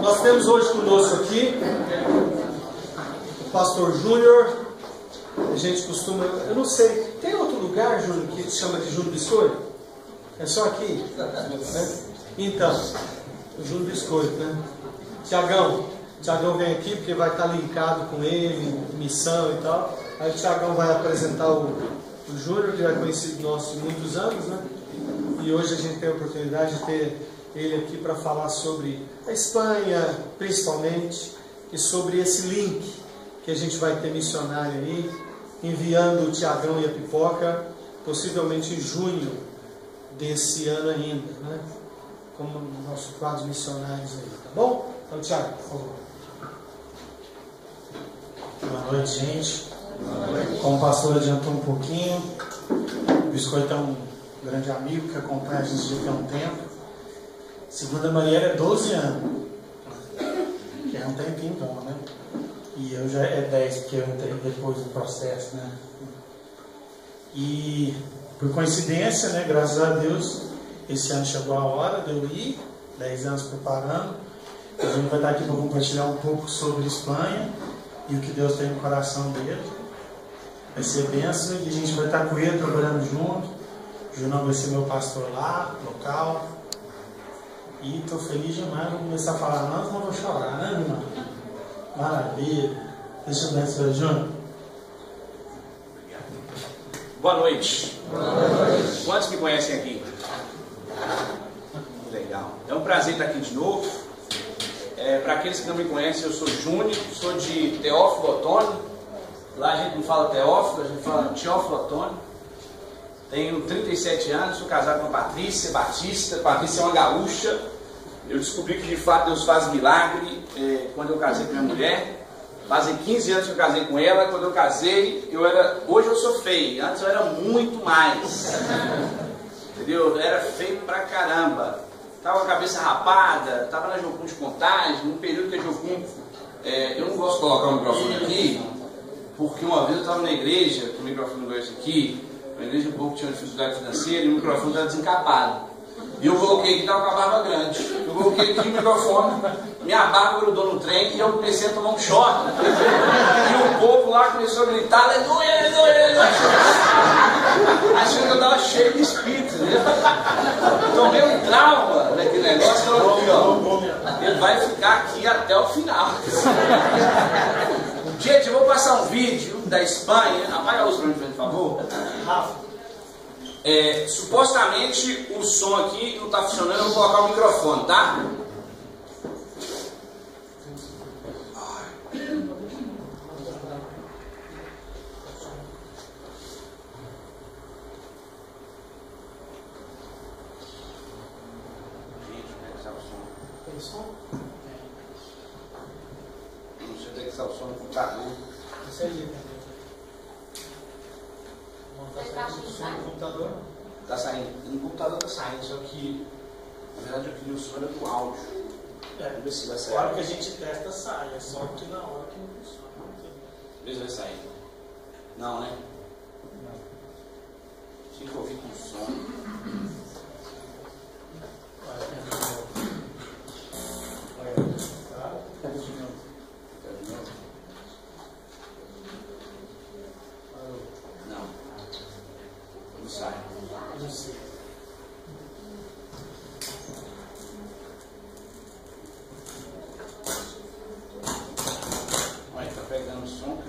Nós temos hoje conosco aqui o pastor Júnior. A gente costuma, eu não sei, tem outro lugar, Júnior, que se chama de Júnior Biscoito? É só aqui? Né? Então, o Júnior Biscoito, né? Tiagão vem aqui porque vai estar linkado com ele, missão e tal. Aí o Tiagão vai apresentar o Júnior, que é conhecido nosso há muitos anos, né? E hoje a gente tem a oportunidade de ter ele aqui para falar sobre a Espanha, principalmente, e sobre esse link que a gente vai ter missionário aí, enviando o Tiagão e a Pipoca, possivelmente em junho desse ano ainda, né? Como nossos quadros missionários aí, tá bom? Então, Tiago, por favor. Boa noite, gente. Como o pastor adiantou um pouquinho, o Biscoito é um grande amigo que acompanha a gente já há um tempo. Segunda Mariela é 12 anos, que é um tempinho bom, né? E eu já é 10, porque eu entrei depois do processo, né? E por coincidência, né, graças a Deus, esse ano chegou a hora de eu ir, 10 anos preparando. A gente vai estar aqui para compartilhar um pouco sobre Espanha e o que Deus tem no coração dele. Vai ser bênção e a gente vai estar com ele trabalhando junto. O Junão vai ser meu pastor lá, local. E estou feliz demais, vou começar a falar, não vou chorar, né, irmão? Maravilha. Deixa eu dar isso para o Júnior. Boa noite. Boa noite. Quantos me conhecem aqui? Legal. É um prazer estar aqui de novo. Para aqueles que não me conhecem, eu sou Júnior, sou de Teófilo Otoni. Lá a gente não fala Teófilo, a gente fala Teófilo Otoni. Tenho 37 anos, sou casado com a Patrícia Batista. Patrícia é uma gaúcha. Eu descobri que de fato Deus faz milagre quando eu casei com minha mulher. Fazem 15 anos que eu casei com ela. Quando eu casei, hoje eu sou feio. Antes eu era muito mais. Entendeu? Eu era feio pra caramba. Tava com a cabeça rapada, tava na Jocum de Contagem, num período que a Jocum... eu não gosto de colocar o microfone aqui, porque uma vez eu estava na igreja, com o microfone igual esse aqui, uma igreja um pouco tinha dificuldade financeira e o microfone estava desencapado. E eu coloquei aqui, estava com a barba grande. Eu coloquei aqui o microfone, minha barba grudou no trem e eu comecei a tomar um choque. E o povo lá começou a gritar, aleluia, aleluia, aleluia. Achando que eu estava cheio de espírito, né? Tomei um trauma daquele negócio, ele vai ficar aqui até o final. Gente, eu vou passar um vídeo da Espanha. Apaga a luz para mim, por favor. Rafa. Supostamente o som aqui não está funcionando, eu vou colocar o microfone, tá? Tem som? Não sei onde é que está o som do computador. Isso aí, no computador? Tá saindo. No computador tá saindo, só que na verdade eu queria o som do áudio. Vamos ver se vai sair. A hora que a gente testa, sai. É só que na hora que não funciona. Vê se vai sair. Não, né? Não. Tinha que ouvir com som. Não. Não sai. Não sei. Olha, tá pegando o som.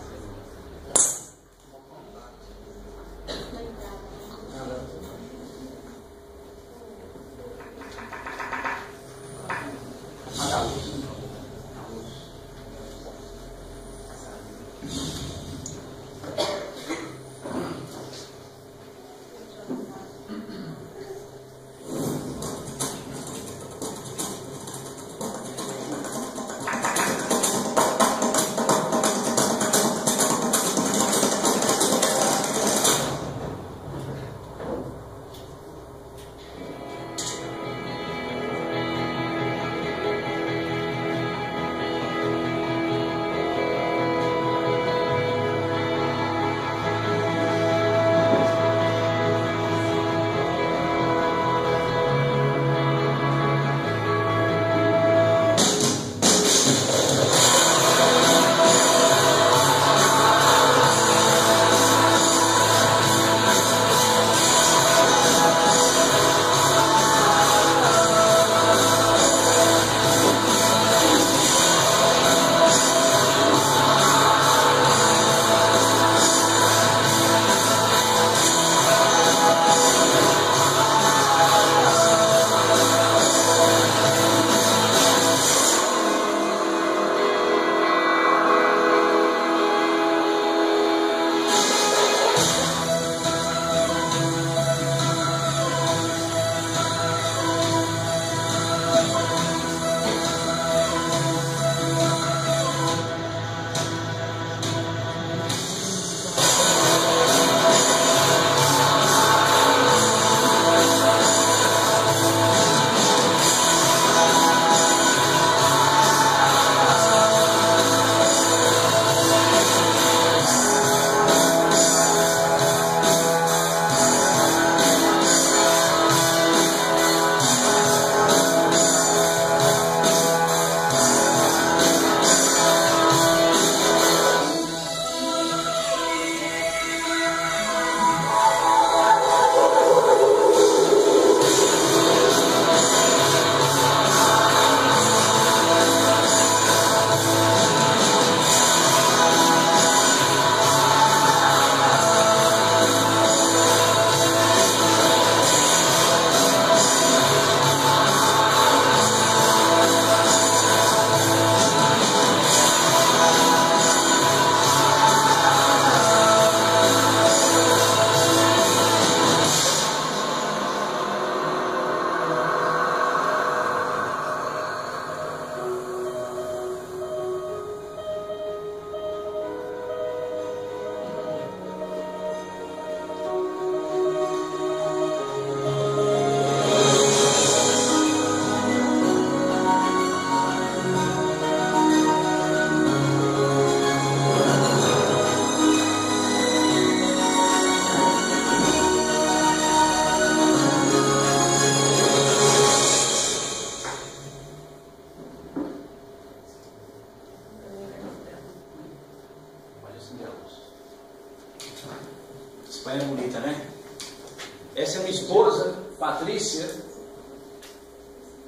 Patrícia,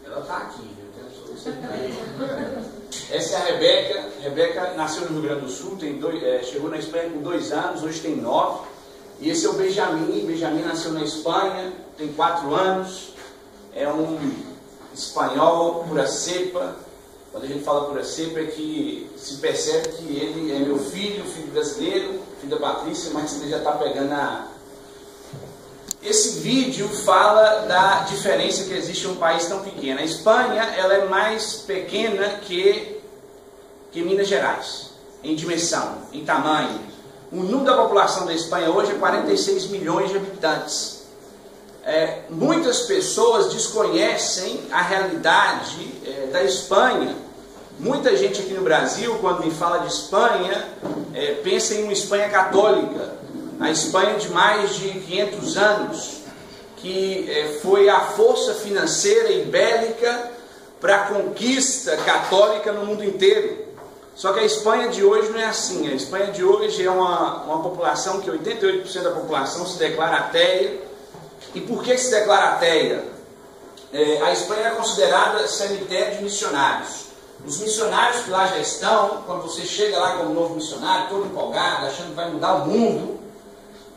ela está aqui, essa é a Rebeca. Rebeca nasceu no Rio Grande do Sul, chegou na Espanha com 2 anos, hoje tem 9. E esse é o Benjamin. Benjamin nasceu na Espanha, tem 4 anos, é um espanhol pura cepa. Quando a gente fala pura cepa, é que se percebe que ele é meu filho brasileiro, filho da Patrícia, mas ele já está pegando a... Esse vídeo fala da diferença que existe em um país tão pequeno. A Espanha, ela é mais pequena que Minas Gerais, em dimensão, em tamanho. O número da população da Espanha hoje é 46 milhões de habitantes. Muitas pessoas desconhecem a realidade da Espanha. Muita gente aqui no Brasil, quando me fala de Espanha, pensa em uma Espanha católica. A Espanha de mais de 500 anos, que foi a força financeira e bélica para a conquista católica no mundo inteiro. Só que a Espanha de hoje não é assim. A Espanha de hoje é uma população que 88% da população se declara ateia. E por que se declara ateia? A Espanha é considerada cemitério de missionários. Os missionários que lá já estão, quando você chega lá como novo missionário, todo empolgado, achando que vai mudar o mundo,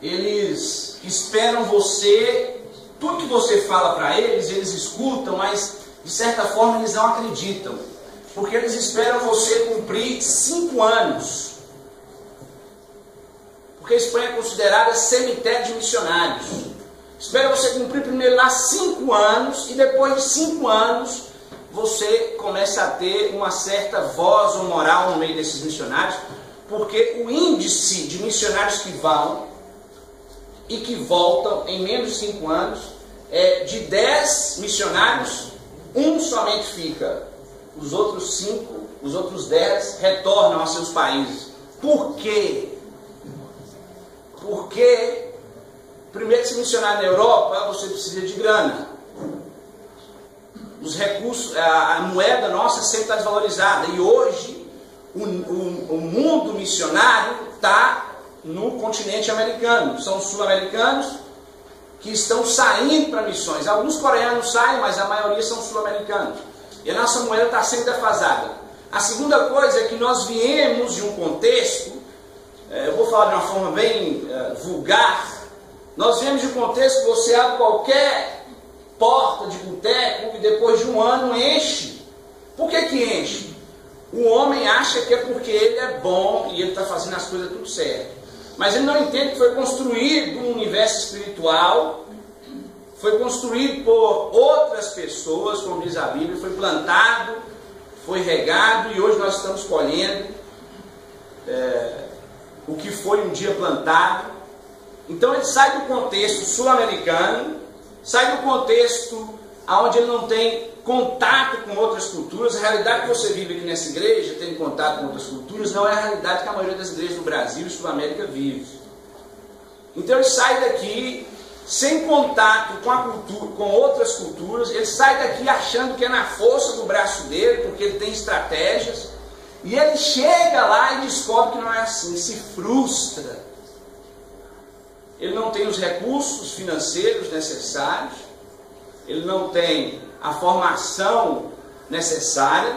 eles esperam você, tudo que você fala para eles, eles escutam, mas de certa forma eles não acreditam. Porque eles esperam você cumprir 5 anos. Porque a Espanha é considerada cemitério de missionários. Espera você cumprir primeiro lá 5 anos, e depois de 5 anos você começa a ter uma certa voz ou moral no meio desses missionários, porque o índice de missionários que vão e que voltam em menos de 5 anos é de 10 missionários, 1 somente fica. Os outros 5, os outros 10 retornam aos seus países. Por quê? Porque primeiro, se missionar na Europa, você precisa de grana. Os recursos, a moeda nossa sempre está desvalorizada. E hoje, o mundo missionário está no continente americano. São os sul-americanos que estão saindo para missões. Alguns coreanos saem, mas a maioria são sul-americanos. E a nossa moeda está sempre defasada. A segunda coisa é que nós viemos de um contexto, eu vou falar de uma forma bem vulgar, nós viemos de um contexto que você abre qualquer porta de boteco e depois de 1 ano enche. Por que que enche? O homem acha que é porque ele é bom e ele está fazendo as coisas tudo certo. Mas ele não entende que foi construído um universo espiritual, foi construído por outras pessoas, como diz a Bíblia, foi plantado, foi regado, e hoje nós estamos colhendo o que foi um dia plantado. Então ele sai do contexto sul-americano, sai do contexto onde ele não tem contato com outras culturas. A realidade que você vive aqui nessa igreja, tendo contato com outras culturas, não é a realidade que a maioria das igrejas do Brasil e Sul-América vive. Então ele sai daqui sem contato com a cultura, com outras culturas, ele sai daqui achando que é na força do braço dele, porque ele tem estratégias, e ele chega lá e descobre que não é assim, se frustra. Ele não tem os recursos financeiros necessários, ele não tem a formação necessária,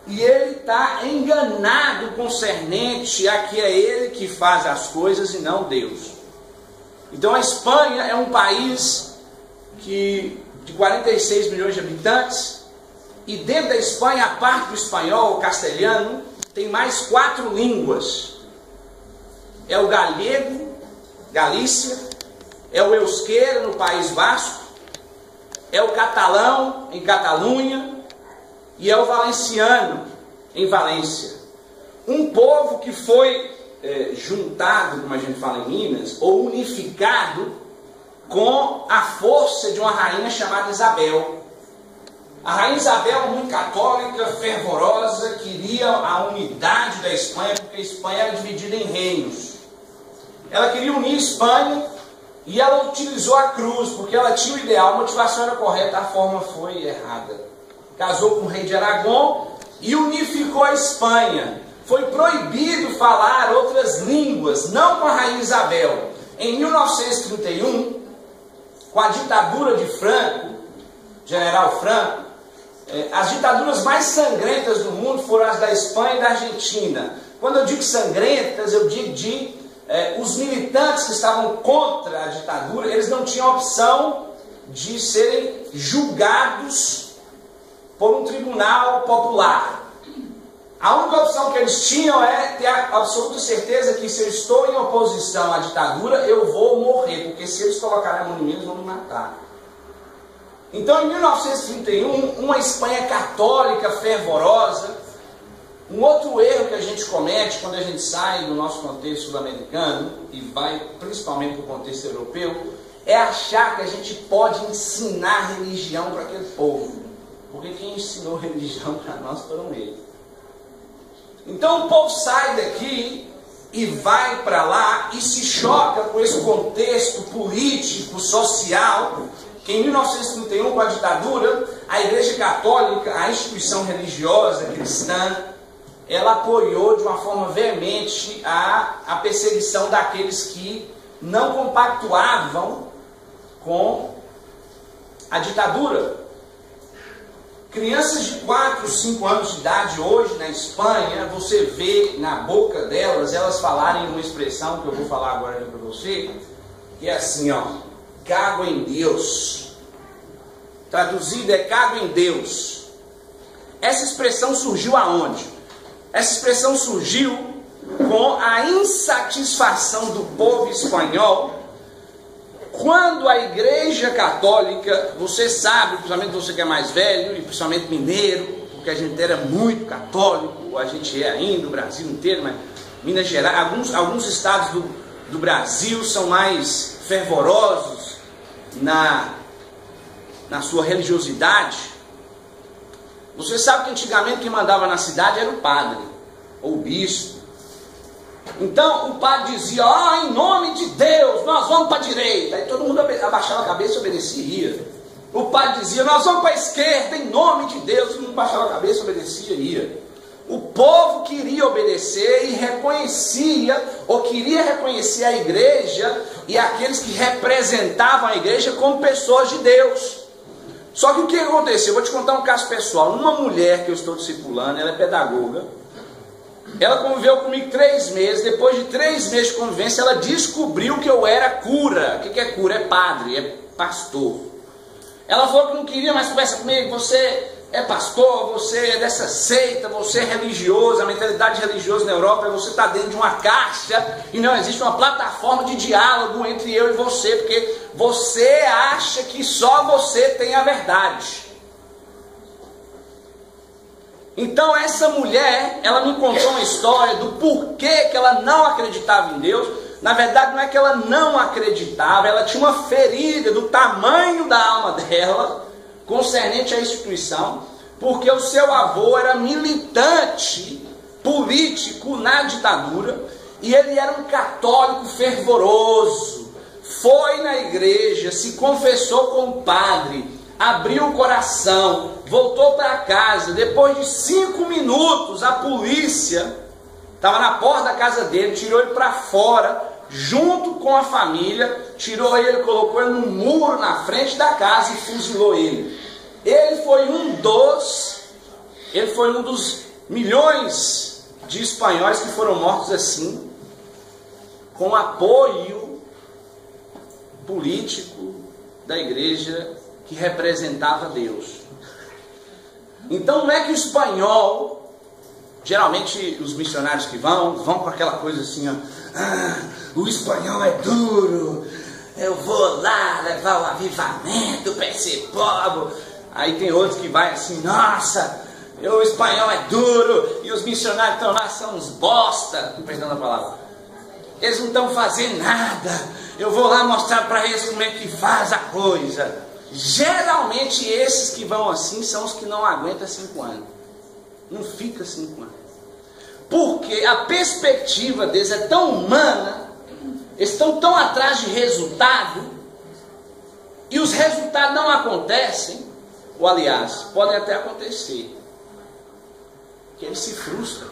e ele está enganado concernente a que é ele que faz as coisas e não Deus. Então a Espanha é um país de 46 milhões de habitantes, e dentro da Espanha, a parte do espanhol, o castelhano, tem mais 4 línguas. É o galego, Galícia, é o euskera no País Basco, é o catalão em Catalunha, e é o valenciano em Valência. Um povo que foi juntado, como a gente fala em Minas, ou unificado com a força de uma rainha chamada Isabel. A rainha Isabel, muito católica, fervorosa, queria a unidade da Espanha, porque a Espanha era dividida em reinos. Ela queria unir a Espanha, e ela utilizou a cruz, porque ela tinha o ideal, a motivação era correta, a forma foi errada. Casou com o rei de Aragão e unificou a Espanha. Foi proibido falar outras línguas, não com a rainha Isabel. Em 1931, com a ditadura de Franco, General Franco, as ditaduras mais sangrentas do mundo foram as da Espanha e da Argentina. Quando eu digo sangrentas, eu digo os militantes que estavam contra a ditadura, eles não tinham opção de serem julgados por um tribunal popular. A única opção que eles tinham é ter a absoluta certeza que se eu estou em oposição à ditadura, eu vou morrer, porque se eles colocarem a mão em mim, eles vão me matar. Então, em 1931, uma Espanha católica fervorosa, um outro erro que a gente comete quando a gente sai do nosso contexto sul-americano e vai principalmente para o contexto europeu, é achar que a gente pode ensinar religião para aquele povo. Porque quem ensinou religião para nós foram eles. Então o povo sai daqui e vai para lá e se choca com esse contexto político, social, que em 1931, com a ditadura, a Igreja Católica, a instituição religiosa cristã, ela apoiou de uma forma veemente a perseguição daqueles que não compactuavam com a ditadura. Crianças de 4, 5 anos de idade hoje na Espanha, você vê na boca delas, elas falarem uma expressão que eu vou falar agora aqui para você, que é assim, ó, cago em Deus. Traduzido é cago em Deus. Essa expressão surgiu aonde? Essa expressão surgiu com a insatisfação do povo espanhol quando a Igreja Católica, você sabe, principalmente você que é mais velho, e principalmente mineiro, porque a gente era muito católico, a gente é ainda, o Brasil inteiro, mas Minas Gerais, alguns estados do Brasil são mais fervorosos na sua religiosidade. Você sabe que antigamente quem mandava na cidade era o padre, ou o bispo. Então o padre dizia, em nome de Deus, nós vamos para a direita. Aí todo mundo abaixava a cabeça e obedecia. O padre dizia, nós vamos para a esquerda, em nome de Deus. Todo mundo abaixava a cabeça, obedecia e ia. O povo queria obedecer e reconhecia, ou queria reconhecer a igreja e aqueles que representavam a igreja como pessoas de Deus. Só que o que aconteceu? Eu vou te contar um caso pessoal. Uma mulher que eu estou discipulando, ela é pedagoga. Ela conviveu comigo 3 meses. Depois de 3 meses de convivência, ela descobriu que eu era cura. O que é cura? É padre, é pastor. Ela falou que não queria mais conversa comigo. Você é pastor, você é dessa seita, você é religioso. A mentalidade religiosa na Europa é você estar dentro de uma caixa e não existe uma plataforma de diálogo entre eu e você, porque você acha que só você tem a verdade. Então essa mulher, ela me contou uma história do porquê que ela não acreditava em Deus. Na verdade não é que ela não acreditava, ela tinha uma ferida do tamanho da alma dela, concernente à instituição, porque o seu avô era militante político na ditadura, e ele era um católico fervoroso, foi na igreja, se confessou com o padre, abriu o coração, voltou para casa. Depois de 5 minutos, a polícia estava na porta da casa dele, tirou ele para fora, junto com a família, tirou ele, colocou ele num muro na frente da casa e fuzilou ele. Ele foi um dos milhões de espanhóis que foram mortos assim, com apoio político da igreja que representava Deus. Então não é que o espanhol, geralmente os missionários que vão com aquela coisa assim, ó, o espanhol é duro, eu vou lá levar o avivamento para esse povo. Aí tem outros que vai assim, nossa, o espanhol é duro, e os missionários estão lá, são uns bosta, perdão a palavra, eles não estão fazendo nada, eu vou lá mostrar para eles como é que faz a coisa. Geralmente esses que vão assim são os que não aguentam 5 anos. Não fica 5 anos. Porque a perspectiva deles é tão humana, eles estão tão atrás de resultado, e os resultados não acontecem, ou aliás, podem até acontecer, que eles se frustram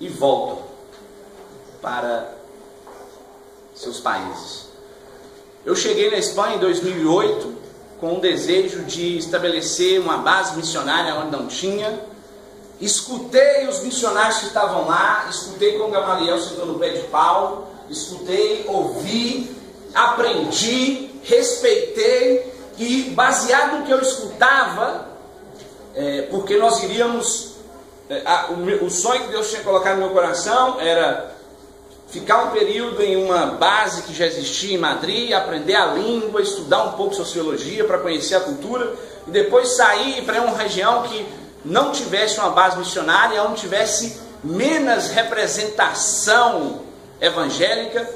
e voltam para seus países. Eu cheguei na Espanha em 2008 com o desejo de estabelecer uma base missionária onde não tinha. Escutei os missionários que estavam lá, escutei como Gamaliel sentou no pé de Paulo, escutei, ouvi, aprendi, respeitei, e baseado no que eu escutava, porque nós iríamos, o sonho que Deus tinha colocado no meu coração era ficar um período em uma base que já existia em Madrid, aprender a língua, estudar um pouco sociologia para conhecer a cultura, e depois sair para uma região que não tivesse uma base missionária, onde tivesse menos representação evangélica.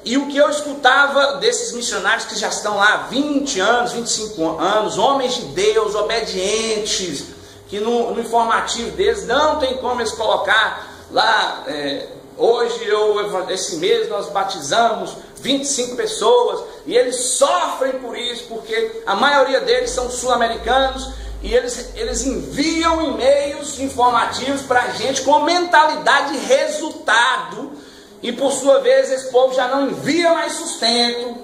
E o que eu escutava desses missionários que já estão lá há 20 anos, 25 anos, homens de Deus, obedientes, que no informativo deles não tem como eles colocar lá, hoje, esse mês nós batizamos 25 pessoas, e eles sofrem por isso, porque a maioria deles são sul-americanos, e eles enviam e-mails informativos para a gente com mentalidade de resultado, e por sua vez esse povo já não envia mais sustento,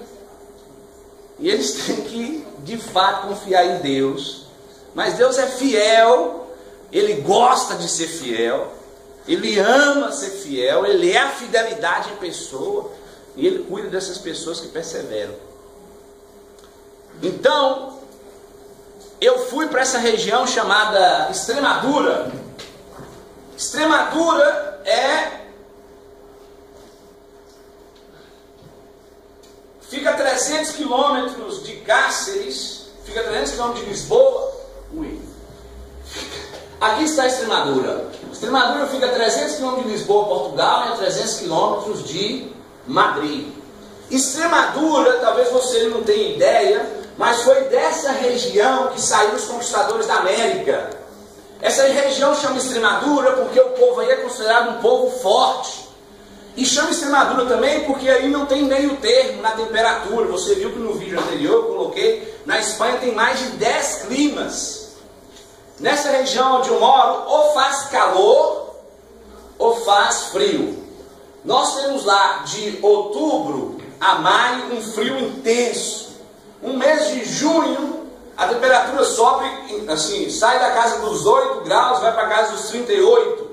e eles têm que de fato confiar em Deus. Mas Deus é fiel, Ele gosta de ser fiel, Ele ama ser fiel, Ele é a fidelidade em pessoa, e Ele cuida dessas pessoas que perseveram. Então eu fui para essa região chamada Extremadura. Extremadura fica a 300 quilômetros de Cáceres, fica a 300 quilômetros de Lisboa. Aqui está a Extremadura. Extremadura fica a 300 quilômetros de Lisboa, Portugal, e a 300 quilômetros de Madrid. Extremadura, talvez você não tenha ideia, mas foi dessa região que saíram os conquistadores da América. Essa região chama Extremadura porque o povo aí é considerado um povo forte. E chama Extremadura também porque aí não tem meio termo na temperatura. Você viu que no vídeo anterior eu coloquei, na Espanha tem mais de 10 climas. Nessa região onde eu moro, ou faz calor, ou faz frio. Nós temos lá de outubro a maio um frio intenso. Um mês de junho, a temperatura sobe, assim, sai da casa dos 8 graus, vai para a casa dos 38.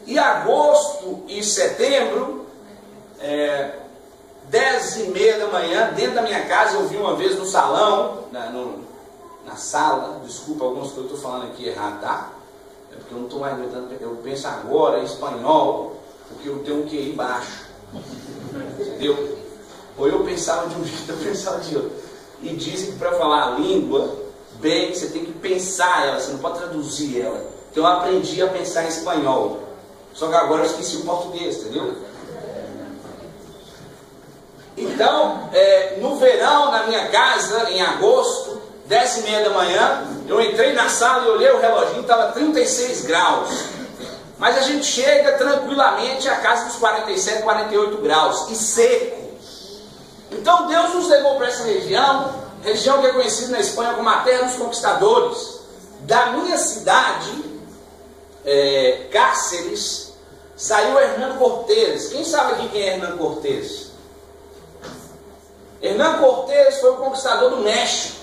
E agosto e setembro, 10h30 da manhã, dentro da minha casa, eu vi uma vez no salão, na sala, desculpa algumas coisas que eu estou falando aqui errado, tá? É porque eu não estou mais aguentando, eu penso agora em espanhol, porque eu tenho um QI baixo. Entendeu? Ou eu pensava de um jeito, eu pensava de outro. E dizem que para falar a língua bem, você tem que pensar ela, você não pode traduzir ela. Então eu aprendi a pensar em espanhol. Só que agora eu esqueci o português, entendeu? Então, no verão, na minha casa, em agosto, 10h30 da manhã, eu entrei na sala e olhei o reloginho, estava 36 graus. Mas a gente chega tranquilamente à casa dos 47, 48 graus, e seco. Então Deus nos levou para essa região que é conhecida na Espanha como a terra dos conquistadores. Da minha cidade, Cáceres, saiu Hernán Cortés. Quem sabe aqui quem é Hernán Cortés? Hernán Cortés foi o conquistador do México.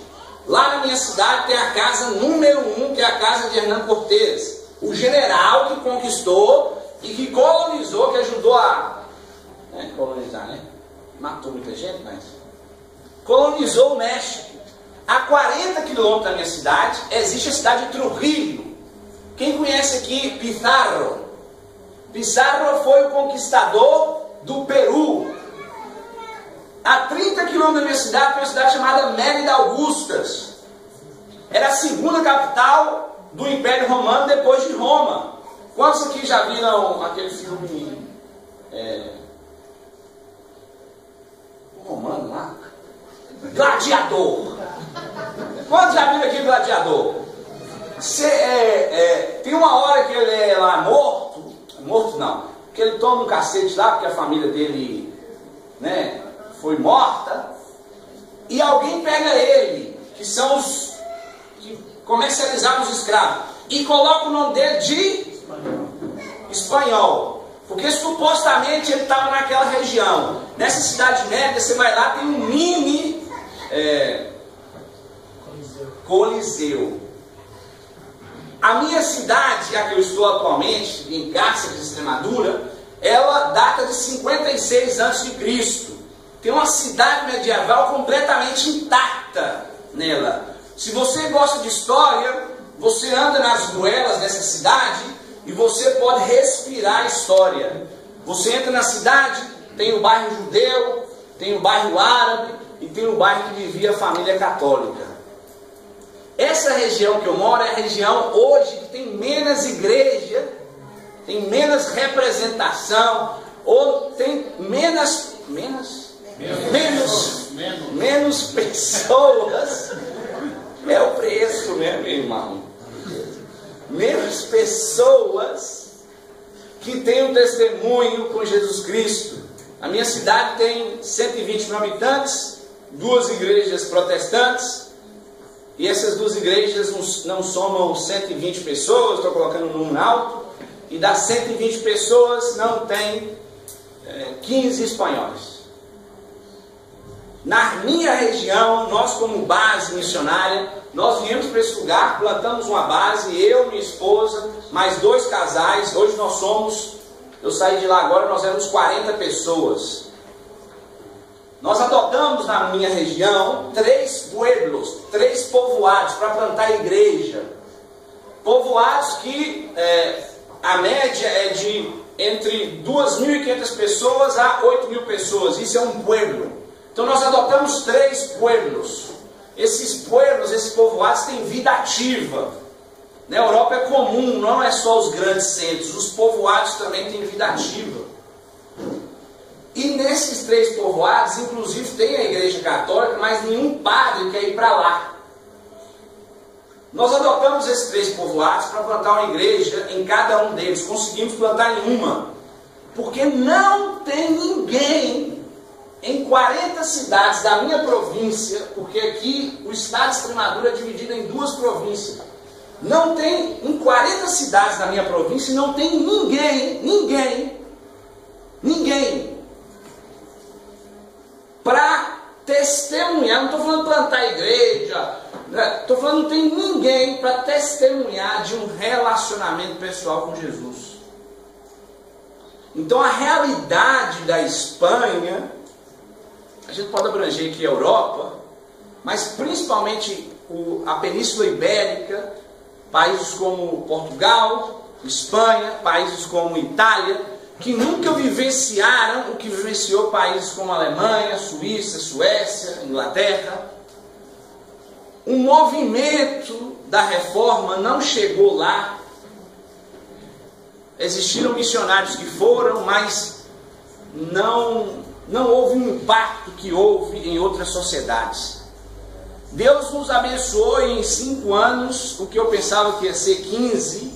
Lá na minha cidade tem a casa número 1, que é a casa de Hernán Cortés, o general que conquistou e que colonizou, que ajudou a colonizar, né? Matou muita gente, mas colonizou o México. A 40 quilômetros da minha cidade existe a cidade de Trujillo. Quem conhece aqui Pizarro? Pizarro foi o conquistador do Peru. A 30 quilômetros da minha cidade tem uma cidade chamada Mérida Augustas. Era a segunda capital do Império Romano depois de Roma. Quantos aqui já viram aquele filme romano lá? Gladiador. Quantos já viram aqui Gladiador? Tem uma hora que ele é lá morto não, que ele toma um cacete lá porque a família dele, né, foi morta, e alguém pega ele, que são os que comercializavam os escravos, e coloca o nome dele de espanhol, porque supostamente ele estava naquela região. Nessa cidade média, você vai lá, tem um mini Coliseu. A minha cidade, a que eu estou atualmente, em Cáceres, Extremadura, ela data de 56 a.C. Tem uma cidade medieval completamente intacta nela. Se você gosta de história, você anda nas ruelas dessa cidade e você pode respirar a história. Você entra na cidade, tem o bairro judeu, tem o bairro árabe e tem o bairro que vivia a família católica. Essa região que eu moro é a região hoje que tem menos igreja, tem menos representação, ou tem menos pessoas. É o preço, né, meu irmão? Menos pessoas que têm um testemunho com Jesus Cristo. A minha cidade tem 120 mil habitantes, 2 igrejas protestantes. E essas 2 igrejas não somam 120 pessoas, estou colocando um número alto. E das 120 pessoas não tem 15 espanhóis. Na minha região, nós como base missionária, nós viemos para esse lugar, plantamos uma base, eu, minha esposa, mais 2 casais. Hoje nós somos, eu saí de lá agora, nós éramos 40 pessoas. Nós adotamos na minha região 3 pueblos, 3 povoados para plantar igreja. Povoados que a média é de entre 2.500 pessoas a 8.000 pessoas. Isso é um pueblo. Então nós adotamos 3 pueblos. Esses pueblos, esses povoados têm vida ativa. Na Europa é comum, não é só os grandes centros, os povoados também têm vida ativa. E nesses 3 povoados, inclusive tem a igreja católica, mas nenhum padre quer ir para lá. Nós adotamos esses 3 povoados para plantar uma igreja em cada um deles. Conseguimos plantar em uma. Porque não tem ninguém em 40 cidades da minha província, porque aqui o estado de Extremadura é dividido em 2 províncias. Não tem, em 40 cidades da minha província, não tem ninguém para testemunhar. Não estou falando plantar igreja, estou falando não tem ninguém para testemunhar de um relacionamento pessoal com Jesus. Então a realidade da Espanha, a gente pode abranger aqui a Europa, mas principalmente a Península Ibérica, países como Portugal, Espanha, países como Itália, que nunca vivenciaram o que vivenciou países como Alemanha, Suíça, Suécia, Inglaterra. O movimento da reforma não chegou lá. Existiram missionários que foram, mas não houve um impacto que houve em outras sociedades. Deus nos abençoou e em 5 anos, o que eu pensava que ia ser 15,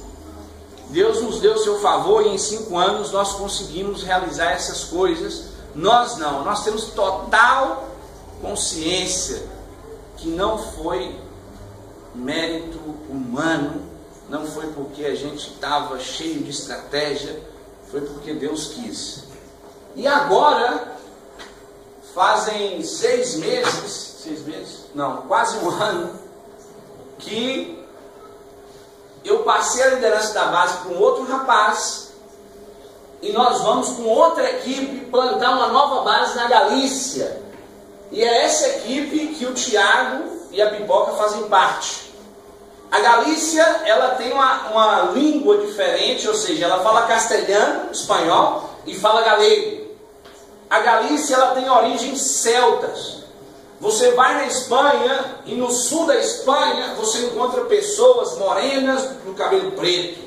Deus nos deu o seu favor e em 5 anos nós conseguimos realizar essas coisas. Nós não, nós temos total consciência que não foi mérito humano, não foi porque a gente estava cheio de estratégia, foi porque Deus quis. E agora, fazem 6 meses, não, quase 1 ano, que eu passei a liderança da base para um outro rapaz, e nós vamos com outra equipe plantar uma nova base na Galícia. E é essa equipe que o Tiago e a Pipoca fazem parte. A Galícia, ela tem uma língua diferente, ou seja, ela fala castelhano, espanhol e fala galego. A Galícia, ela tem origens celtas. Você vai na Espanha e no sul da Espanha você encontra pessoas morenas do cabelo preto.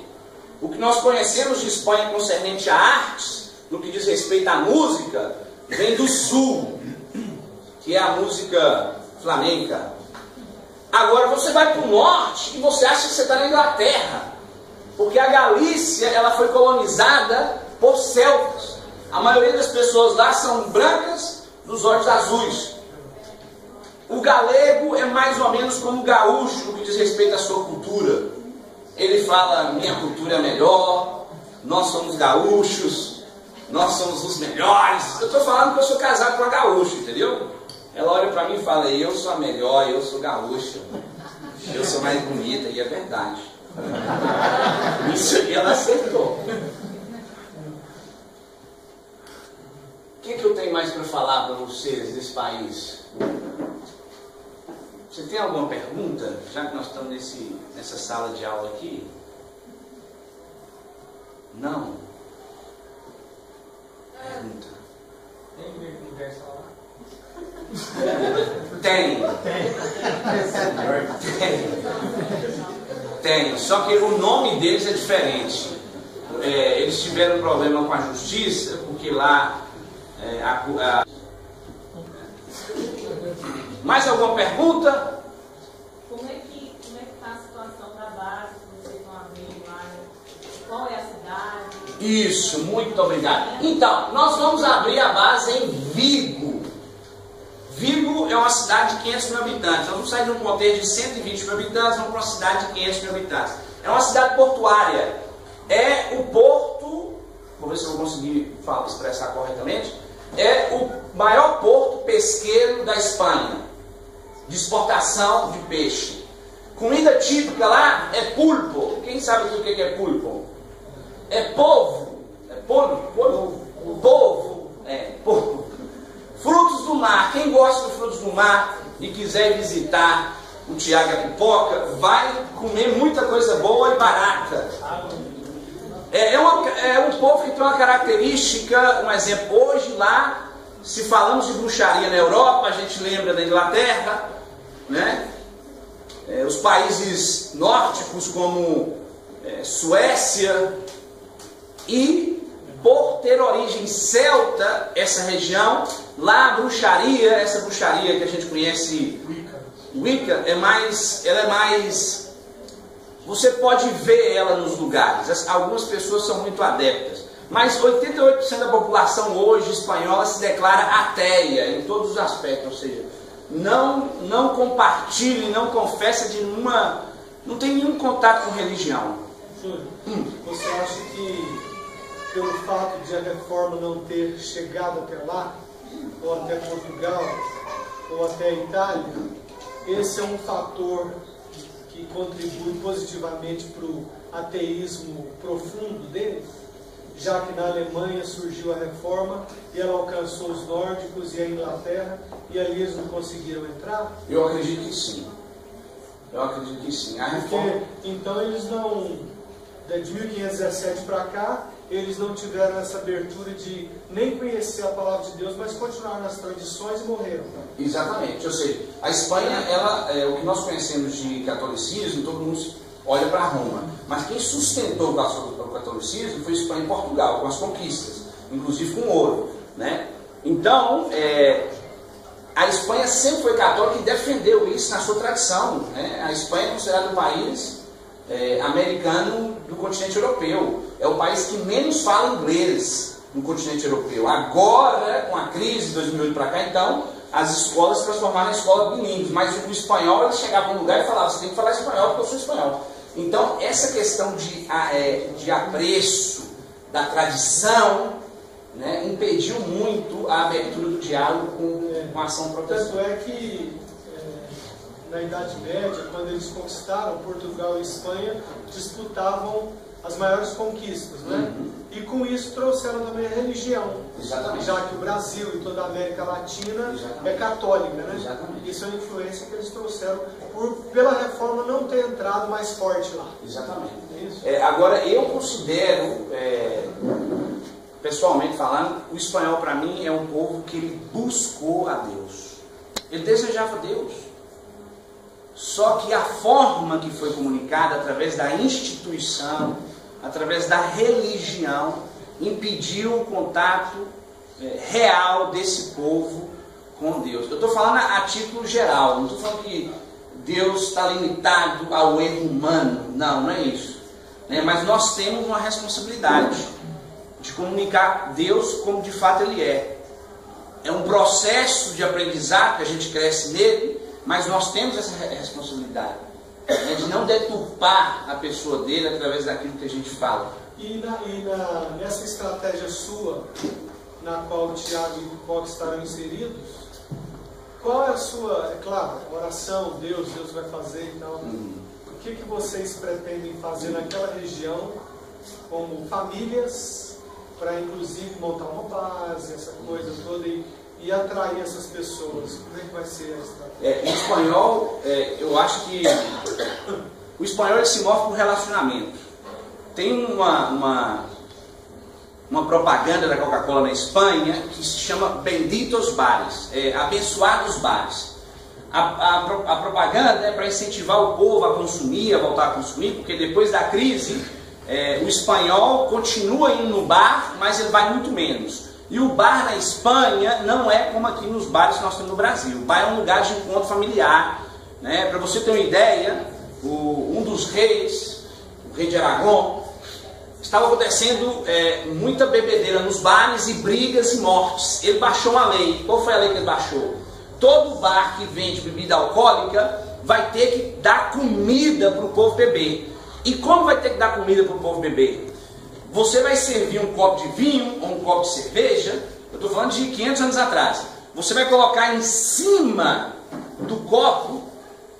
O que nós conhecemos de Espanha concernente a artes, no que diz respeito à música, vem do sul, que é a música flamenca. Agora você vai para o norte e você acha que você está na Inglaterra, porque a Galícia ela foi colonizada por celtas. A maioria das pessoas lá são brancas, dos olhos azuis. O galego é mais ou menos como o gaúcho no que diz respeito à sua cultura. Ele fala, minha cultura é melhor, nós somos gaúchos, nós somos os melhores. Eu estou falando que eu sou casado com a gaúcha, entendeu? Ela olha para mim e fala, eu sou a melhor, eu sou gaúcha, eu sou mais bonita, e é verdade. Isso aí ela acertou. O que eu tenho mais para falar para vocês desse país? Você tem alguma pergunta? Já que nós estamos nessa sala de aula aqui? Não? Pergunta. Tem. Só que o nome deles é diferente. Eles tiveram problema com a justiça, porque lá Mais alguma pergunta? Como é que está a situação da base que vocês vão abrir lá? Qual é a cidade? Isso, muito obrigado. Então, nós vamos abrir a base em Vigo. Vigo é uma cidade de 500 mil habitantes. Nós vamos sair de um contexto de 120 mil habitantes, vamos para uma cidade de 500 mil habitantes. É uma cidade portuária. É o porto, vou ver se eu vou conseguir expressar corretamente, é o maior porto pesqueiro da Espanha, de exportação de peixe. Comida típica lá é pulpo. Quem sabe o que é pulpo? É polvo. É polvo? Polvo. É, polvo. Frutos do mar. Quem gosta de frutos do mar e quiser visitar o Tiago e a Pipoca, vai comer muita coisa boa e barata. É um povo que tem uma característica, um exemplo, hoje lá, se falamos de bruxaria na Europa, a gente lembra da Inglaterra, né? Os países nórdicos como Suécia, e por ter origem celta, essa região, lá a bruxaria, essa bruxaria que a gente conhece, Wicca, ela é mais... Você pode ver ela nos lugares. Algumas pessoas são muito adeptas. Mas 88% da população hoje espanhola se declara ateia em todos os aspectos. Ou seja, não compartilha, não confessa de nenhuma... Não tem nenhum contato com religião. Júlio, você acha que pelo fato de a reforma não ter chegado até lá, ou até Portugal, ou até a Itália, esse é um fator que contribui positivamente para o ateísmo profundo deles, já que na Alemanha surgiu a reforma e ela alcançou os nórdicos e a Inglaterra e ali eles não conseguiram entrar? Eu acredito que sim. A reforma... Porque, então eles não, de 1517 para cá, eles não tiveram essa abertura de nem conhecer a palavra de Deus, mas continuaram nas tradições e morreram. Exatamente, ou seja, a Espanha, o que nós conhecemos de catolicismo, todo mundo olha para Roma, mas quem sustentou o catolicismo foi a Espanha e Portugal, com as conquistas, inclusive com ouro, né? Então, a Espanha sempre foi católica e defendeu isso na sua tradição, né? A Espanha é considerada um país americano do continente europeu. É o país que menos fala inglês no continente europeu. Agora, com a crise de 2008 para cá, então, as escolas se transformaram em escolas bilíngues. Mas o espanhol, eles chegavam num lugar e falavam, você tem que falar espanhol porque eu sou espanhol. Então, essa questão de apreço da tradição, né, impediu muito a abertura do diálogo com a ação protestante. Tanto é que na Idade Média, quando eles conquistaram Portugal e Espanha, disputavam as maiores conquistas, né? E com isso trouxeram também a religião. Exatamente. Já que o Brasil e toda a América Latina é católica, né? Exatamente. Isso é uma influência que eles trouxeram pela reforma não ter entrado mais forte lá. Exatamente. Isso. Agora, eu considero, pessoalmente falando, o espanhol para mim é um povo que ele buscou a Deus. Ele desejava Deus. Só que a forma que foi comunicada através da instituição, através da religião, impediu o contato real desse povo com Deus. Eu estou falando a título geral, não estou falando que Deus está limitado ao erro humano, não é isso. Mas nós temos uma responsabilidade de comunicar Deus como de fato Ele é. É um processo de aprendizado que a gente cresce nele, mas nós temos essa responsabilidade de não deturpar a pessoa dele através daquilo que a gente fala. Nessa estratégia sua, na qual o Tiago e o Pipoca estarão inseridos, qual é a sua, é claro, oração, Deus vai fazer e tal. O que vocês pretendem fazer naquela região, como famílias, para inclusive montar uma base, essa coisa toda, e atrair essas pessoas? Como é que vai ser a estratégia? O espanhol, eu acho que o espanhol ele se move por relacionamento. Tem uma propaganda da Coca-Cola na Espanha que se chama Benditos Bares, abençoados bares. A propaganda é para incentivar o povo a consumir, a voltar a consumir, porque depois da crise o espanhol continua indo no bar, mas ele vai muito menos. E o bar na Espanha não é como aqui nos bares que nós temos no Brasil. O bar é um lugar de encontro familiar, né? Para você ter uma ideia, um dos reis, o rei de Aragão, estava acontecendo muita bebedeira nos bares e brigas e mortes. Ele baixou uma lei. Qual foi a lei que ele baixou? Todo bar que vende bebida alcoólica vai ter que dar comida para o povo beber. E como vai ter que dar comida para o povo beber? Você vai servir um copo de vinho ou um copo de cerveja, eu estou falando de 500 anos atrás. Você vai colocar em cima do copo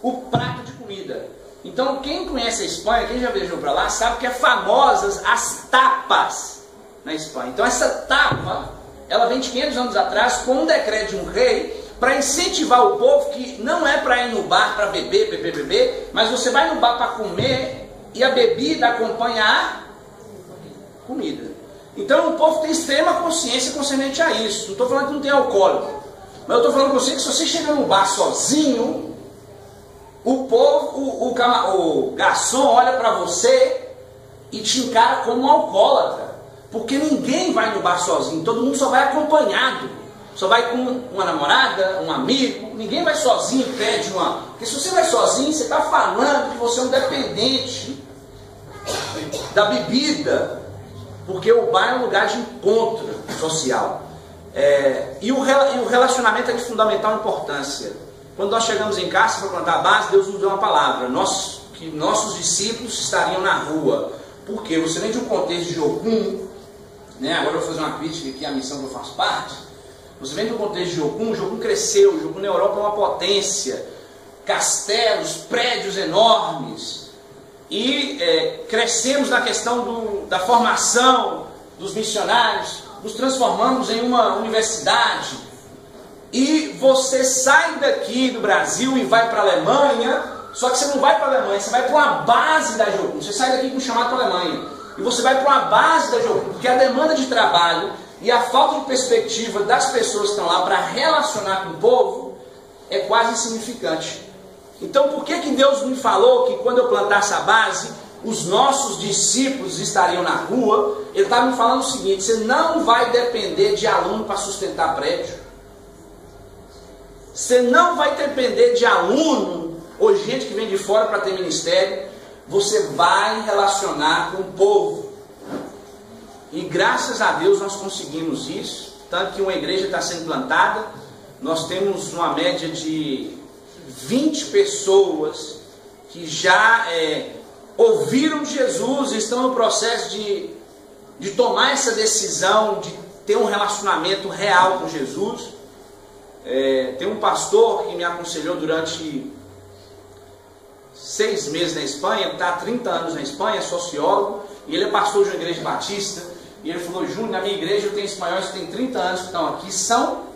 o prato de comida. Então, quem conhece a Espanha, quem já viajou para lá, sabe que é famosas as tapas na Espanha. Então, essa tapa, ela vem de 500 anos atrás com um decreto de um rei para incentivar o povo que não é para ir no bar para beber, mas você vai no bar para comer e a bebida acompanha a comida. Então, o povo tem extrema consciência concernente a isso. Não estou falando que não tem alcoólico, mas eu estou falando com você que se você chegar no bar sozinho, o povo, o garçom olha para você e te encara como um alcoólatra, porque ninguém vai no bar sozinho, todo mundo só vai acompanhado, só vai com uma namorada, um amigo, ninguém vai sozinho e pede uma. Porque se você vai sozinho, você está falando que você é um dependente da bebida, porque o bar é um lugar de encontro social. E o relacionamento é de fundamental importância. Quando nós chegamos em casa para plantar a base, Deus nos deu uma palavra, que nossos discípulos estariam na rua. Por quê? Você vem de um contexto de Jocum, né? Agora eu vou fazer uma crítica aqui à missão que eu faço parte. Você vem de um contexto de Jocum, Jocum cresceu, Jocum na Europa é uma potência, castelos, prédios enormes. E crescemos na questão da formação dos missionários, nos transformamos em uma universidade. E você sai daqui do Brasil e vai para a Alemanha, só que você não vai para a Alemanha, você vai para uma base da Jocum. Você sai daqui com um chamado para a Alemanha e você vai para uma base da Jocum, porque a demanda de trabalho e a falta de perspectiva das pessoas que estão lá para relacionar com o povo é quase insignificante. Então, por que Deus me falou que quando eu plantasse a base, os nossos discípulos estariam na rua? Ele estava me falando o seguinte: você não vai depender de aluno para sustentar prédio. Você não vai depender de aluno ou gente que vem de fora para ter ministério. Você vai relacionar com o povo. E graças a Deus nós conseguimos isso. Tanto que uma igreja está sendo plantada. Nós temos uma média de 20 pessoas que já ouviram Jesus e estão no processo de tomar essa decisão, de ter um relacionamento real com Jesus. Tem um pastor que me aconselhou durante 6 meses na Espanha, está há 30 anos na Espanha, é sociólogo, e ele é pastor de uma igreja batista, e ele falou: Júnior, na minha igreja eu tenho espanhóis que tem 30 anos que estão aqui, são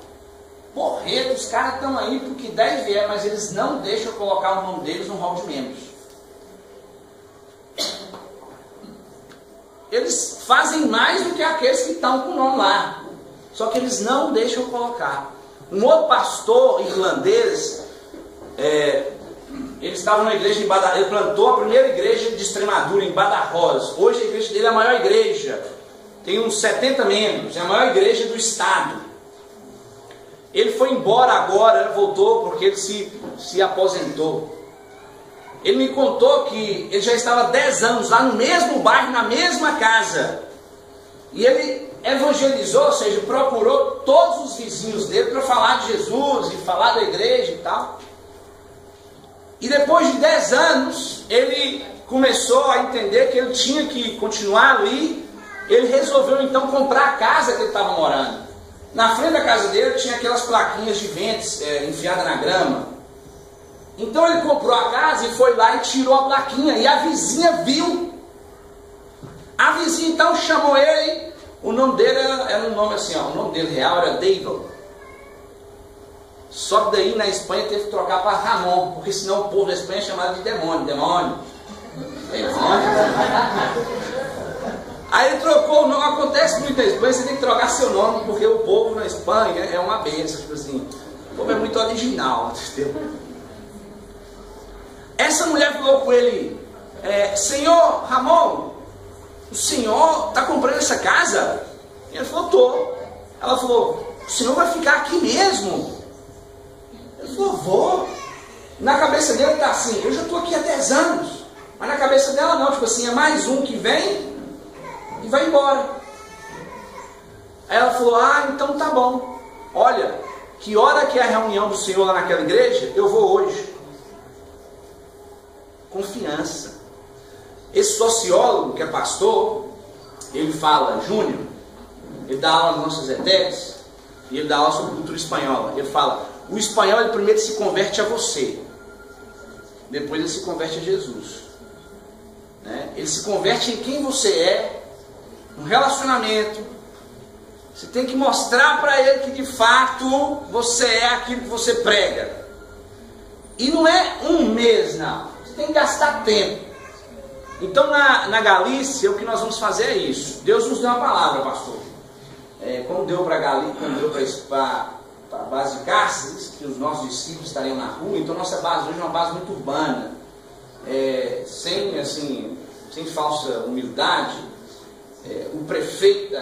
porretos, os caras estão aí porque 10 vier, mas eles não deixam eu colocar o nome deles no hall de membros. Eles fazem mais do que aqueles que estão com o nome lá, só que eles não deixam eu colocar. Um outro pastor irlandês, ele estava numa igreja em Badajoz, ele plantou a primeira igreja de Extremadura em Badajoz. Hoje a igreja dele é a maior igreja, tem uns 70 membros, é a maior igreja do estado. Ele foi embora agora, voltou porque ele se aposentou. Ele me contou que ele já estava 10 anos lá no mesmo bairro, na mesma casa. E ele evangelizou, ou seja, procurou todos os vizinhos dele para falar de Jesus e falar da igreja e tal. E depois de 10 anos, ele começou a entender que ele tinha que continuar ali. Ele resolveu então comprar a casa que ele estava morando. Na frente da casa dele tinha aquelas plaquinhas de ventos enfiadas na grama. Então ele comprou a casa e foi lá e tirou a plaquinha. E a vizinha viu. A vizinha então chamou ele. O nome dele era um nome assim, ó, o nome dele real era David. Só que daí na Espanha teve que trocar para Ramon, porque senão o povo da Espanha chamava de demônio. Aí ele trocou o nome. Acontece muito na Espanha, você tem que trocar seu nome, porque o povo na Espanha é uma benção, tipo assim, o povo é muito original, entendeu? Essa mulher falou com ele, senhor Ramon, o senhor está comprando essa casa? E ele falou, tô. Ela falou, o senhor vai ficar aqui mesmo? Ele falou, vou. Na cabeça dele está assim, eu já estou aqui há 10 anos. Mas na cabeça dela não, tipo assim, é mais um que vem e vai embora. Aí ela falou, então tá bom. Olha, que hora que é a reunião do senhor lá naquela igreja? Eu vou hoje. Confiança. Esse sociólogo que é pastor, ele fala, Júnior, ele dá aula nas nossas ETECs, e ele dá aula sobre cultura espanhola. Ele fala, o espanhol ele primeiro se converte a você, depois ele se converte a Jesus. Ele se converte em quem você é, no relacionamento. Você tem que mostrar para ele que de fato você é aquilo que você prega. E não é um mês, não. Você tem que gastar tempo. Então na Galícia, o que nós vamos fazer é isso. Deus nos deu uma palavra, pastor. Como deu para Galícia, como deu para a base de Cáceres, que os nossos discípulos estariam na rua. Então nossa base hoje é uma base muito urbana. Sem falsa humildade.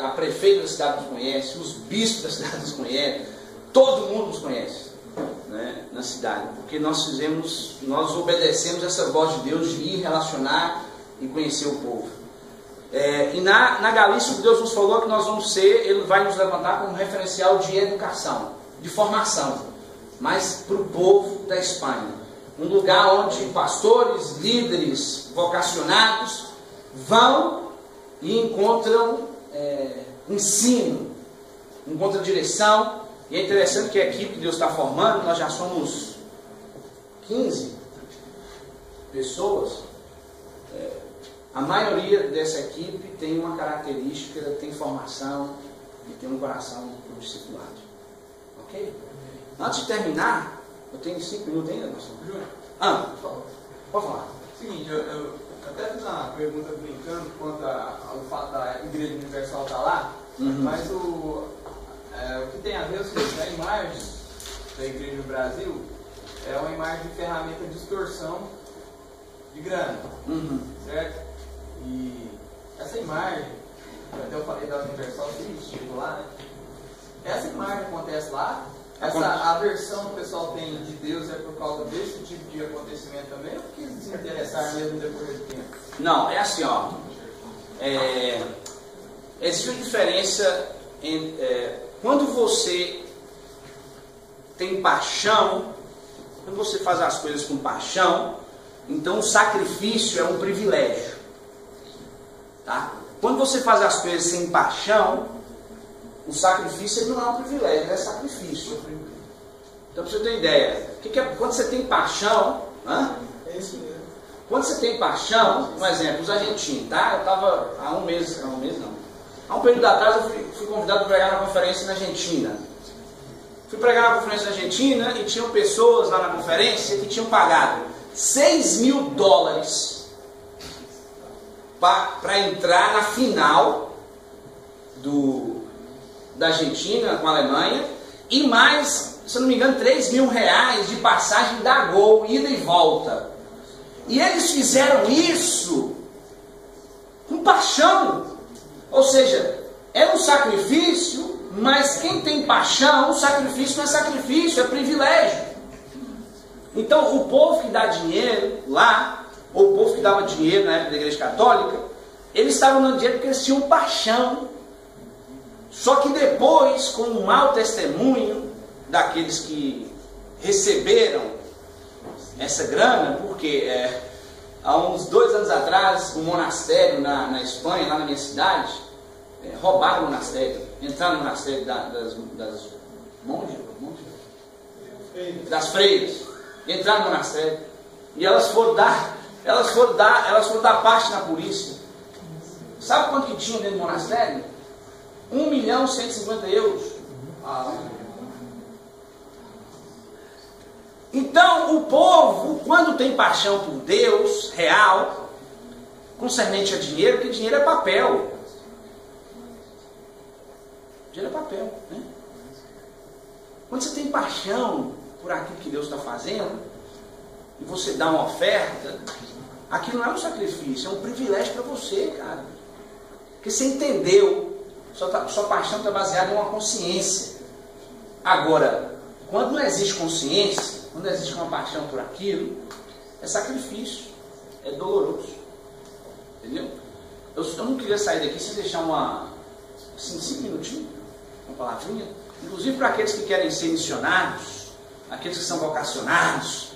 A prefeita da cidade nos conhece, os bispos da cidade nos conhecem, todo mundo nos conhece, né, na cidade, porque nós obedecemos essa voz de Deus de ir relacionar e conhecer o povo. E na Galícia, o que Deus nos falou que nós vamos ser, Ele vai nos levantar como referencial de educação, de formação, mas para o povo da Espanha. Um lugar onde pastores, líderes, vocacionados vão e encontram ensino, encontram direção. E é interessante que a equipe que Deus está formando, nós já somos 15 pessoas. A maioria dessa equipe tem uma característica, tem formação e tem um coração discipulado. Ok? Antes de terminar, eu tenho 5 minutos ainda, pastor. Júnior, pode falar. Seguinte, eu até fiz uma pergunta brincando quanto ao fato da Igreja Universal estar lá, mas o que tem a ver é o seguinte, a imagem da Igreja no Brasil é uma imagem de ferramenta de distorção de grana, certo? E essa imagem, até eu falei da Universal, você estive lá, né? Essa imagem acontece lá. Essa aversão que o pessoal tem de Deus é por causa desse tipo de acontecimento também, ou quis se interessar mesmo depois do tempo? Não, é assim, ó. Existe uma diferença quando você tem paixão, quando você faz as coisas com paixão, então o sacrifício é um privilégio. Tá? Quando você faz as coisas sem paixão, o sacrifício não é um privilégio, é sacrifício. Então, para você ter uma ideia, quando você tem paixão, É isso mesmo. quando você tem paixão, um exemplo, os argentinos, tá? Eu estava há um há um período atrás eu fui convidado para pregar na conferência na Argentina. Fui pregar na conferência na Argentina e tinham pessoas lá na conferência que tinham pagado $6.000 para entrar na final da Argentina com a Alemanha, e mais, se eu não me engano, R$3.000 de passagem da Gol, ida e volta. E eles fizeram isso com paixão. Ou seja, era um sacrifício, mas quem tem paixão, o sacrifício não é sacrifício, é privilégio. Então, o povo que dá dinheiro lá, ou o povo que dava dinheiro na época da Igreja Católica, eles estavam dando dinheiro porque eles tinham paixão. Só que depois, com o mau testemunho daqueles que receberam essa grana, porque há uns 2 anos atrás, um monastério na Espanha, lá na minha cidade, roubaram o monastério, entraram no monastério das monjas, das freiras, entraram no monastério, e elas foram dar parte na polícia. Sabe quanto que tinha dentro do monastério? 1.150.000 euros. Então, o povo, quando tem paixão por Deus real, concernente a dinheiro, porque dinheiro é papel. Dinheiro é papel, né? Quando você tem paixão por aquilo que Deus está fazendo, e você dá uma oferta, aquilo não é um sacrifício, é um privilégio para você, cara. Porque você entendeu, sua paixão está baseada em uma consciência. Agora, quando não existe consciência, quando existe uma paixão por aquilo, é sacrifício, é doloroso. Entendeu? Eu não queria sair daqui sem deixar assim, 5 minutinhos, uma palavrinha, inclusive para aqueles que querem ser missionários, aqueles que são vocacionados,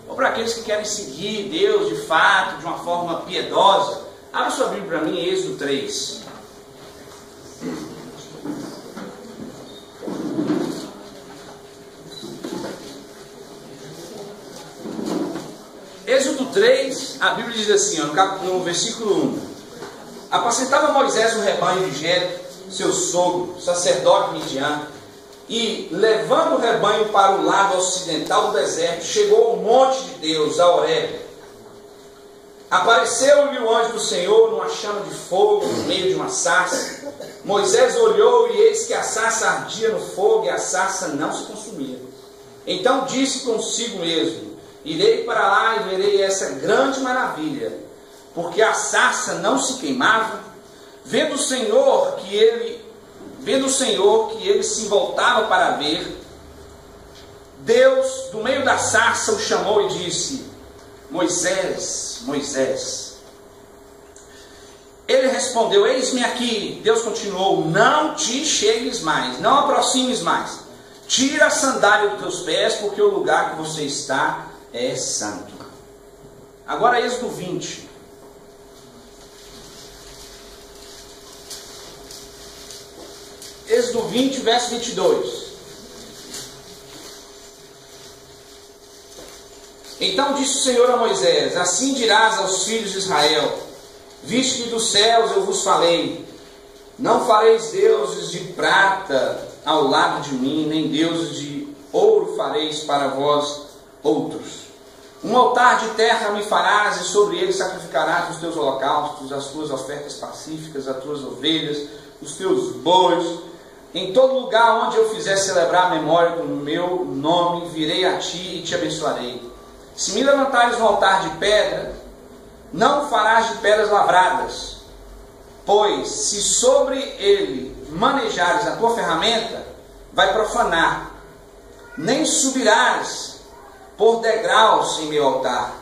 ou para aqueles que querem seguir Deus de fato, de uma forma piedosa. Abra sua Bíblia para mim, Êxodo 3. Êxodo 3, a Bíblia diz assim, no versículo 1: Apacentava Moisés o rebanho de Jetro, seu sogro, sacerdote midian, e, levando o rebanho para o lado ocidental do deserto, chegou ao monte de Deus, a Horebe. Apareceu-lhe o anjo do Senhor numa chama de fogo no meio de uma sarça. Moisés olhou e eis que a sarça ardia no fogo e a sarça não se consumia. Então disse consigo mesmo: irei para lá e verei essa grande maravilha, porque a sarça não se queimava. Vendo o Senhor que ele se voltava para ver, Deus, do meio da sarça, o chamou e disse: Moisés, Moisés. Ele respondeu: eis-me aqui. Deus continuou: não te chegues mais, não aproximes mais. Tira a sandália dos teus pés, porque o lugar que você está é santo. Agora Êxodo 20. Êxodo 20, verso 22. Então disse o Senhor a Moisés: assim dirás aos filhos de Israel: visto que dos céus eu vos falei, não fareis deuses de prata ao lado de mim, nem deuses de ouro fareis para vós outros. Um altar de terra me farás, e sobre ele sacrificarás os teus holocaustos, as tuas ofertas pacíficas, as tuas ovelhas, os teus bois. Em todo lugar onde eu fizer celebrar a memória do meu nome, virei a ti e te abençoarei. Se me levantares um altar de pedra, não farás de pedras lavradas, pois se sobre ele manejares a tua ferramenta, vai profanar. Nem subirás por degraus em meu altar,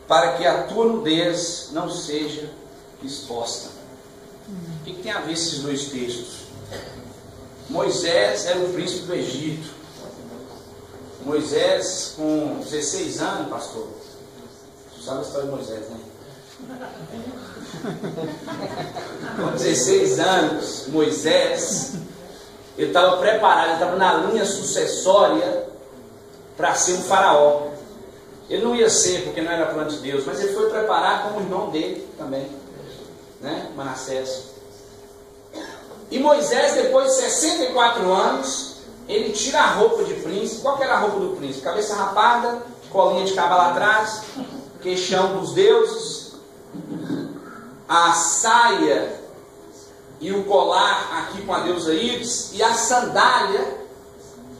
para que a tua nudez não seja exposta. O que tem a ver esses dois textos? Moisés era o príncipe do Egito. Moisés, com 16 anos, pastor. Você sabe a história de Moisés, né? Com 16 anos, Moisés, ele estava preparado, ele estava na linha sucessória para ser um faraó. Ele não ia ser, porque não era plano de Deus, mas ele foi preparado como o irmão dele também, né? Manassés. E Moisés, depois de 64 anos, ele tira a roupa de príncipe. Qual que era a roupa do príncipe? Cabeça rapada, colinha de cabala atrás, queixão dos deuses, a saia e o colar aqui com a deusa Íris, e a sandália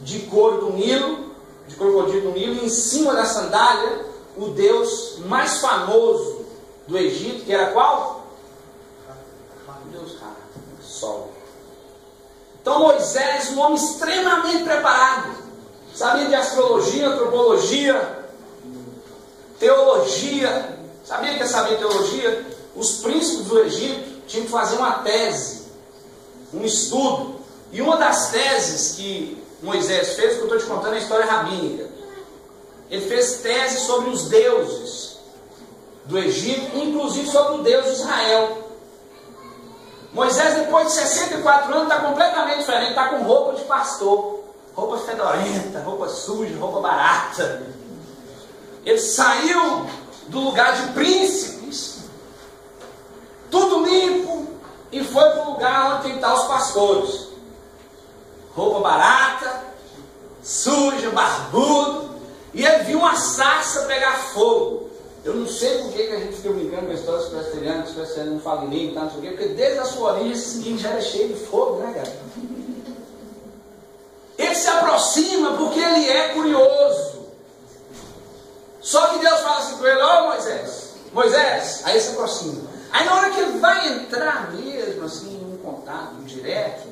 de couro do Nilo, de crocodilo do Nilo, e em cima da sandália o deus mais famoso do Egito, que era qual? O deus Ra, Sol. Então Moisés, um homem extremamente preparado, sabia de astrologia, antropologia, teologia. Sabia que ia saber teologia? Os príncipes do Egito tinham que fazer uma tese, um estudo. E uma das teses que Moisés fez, que eu estou te contando, é a história rabínica. Ele fez tese sobre os deuses do Egito, inclusive sobre o Deus de Israel. Moisés, depois de 64 anos, está completamente diferente. Está com roupa de pastor. Roupa fedorenta, roupa suja, roupa barata. Ele saiu do lugar de príncipes, tudo limpo, e foi para o lugar onde estão os pastores. Roupa barata, suja, barbudo. E ele viu uma sarça pegar fogo. Eu não sei por que a gente fica brincando com a história dos presbiterianos, que os presbiterianos não falam nem tanto, não sei o quê, porque desde a sua origem esse menino já era cheio de fogo, né, cara? Ele se aproxima porque ele é curioso. Só que Deus fala assim com ele: ó Moisés, Moisés, aí ele se aproxima. Aí na hora que ele vai entrar mesmo, assim, em um contato direto